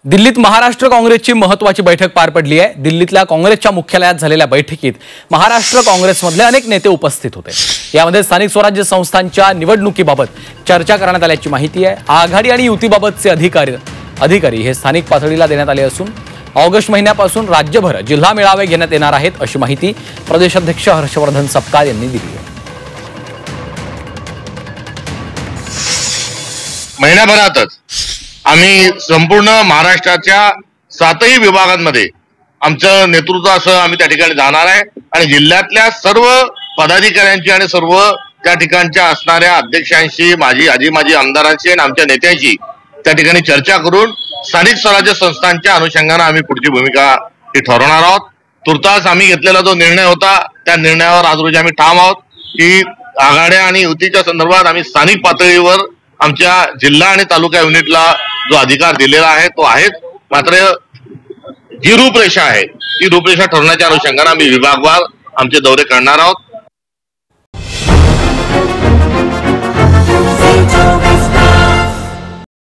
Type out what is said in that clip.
दिल्लीत महाराष्ट्र काँग्रेसची महत्त्वाची बैठक पार पडली आहे। दिल्लीतल्या काँग्रेसच्या मुख्यालयात झालेल्या बैठकीत महाराष्ट्र काँग्रेसमधले अनेक नेते उपस्थित होते। यामध्ये स्थानिक स्वराज्य संस्थांच्या निवडणुकीबाबत चर्चा करण्यात आल्याची माहिती आहे। आघाडी आणि युतीबाबतचे अधिकारी हे स्थानिक पातळीला देण्यात आले असून ऑगस्ट महिन्यापासून राज्यभर जिल्हा मेळावे घेण्यात येणार आहेत, अशी माहिती प्रदेशाध्यक्ष हर्षवर्धन सपकाळ यांनी दिली आहे। महिन्याभरातच आम्ही संपूर्ण महाराष्ट्राच्या 7ही विभागांमध्ये आमचं नेतृत्वासह आम्ही त्या ठिकाणी जाणार आहे आणि जिल्ह्यातल्या सर्व पदाधिकाऱ्यांची आणि सर्व त्या ठिकाणच्या असणाऱ्या अध्यक्षांशी, माजी आमदारांशी आणि आमच्या नेत्यांशी त्या ठिकाणी चर्चा करून स्थानिक स्वराज्य संस्थांच्या अनुषंगाने आम्ही पुढची भूमिका ही ठरवणार आहोत। तुर्तास आम्ही घेतलेला जो निर्णय होता त्या निर्णयावर आज रोजी आम्ही ठाम आहोत की आघाड्या आणि युतीच्या संदर्भात आम्ही स्थानिक पातळीवर आमच्या जिल्हा आणि तालुका युनिटला जो अधिकार दिलेला आहे तो आहे, मात्र जी रूपरेषा आहे ती रूपरेषा ठरवण्याच्या अनुषंगाने आम्ही विभागवार आमचे दौरे करणार आहोत।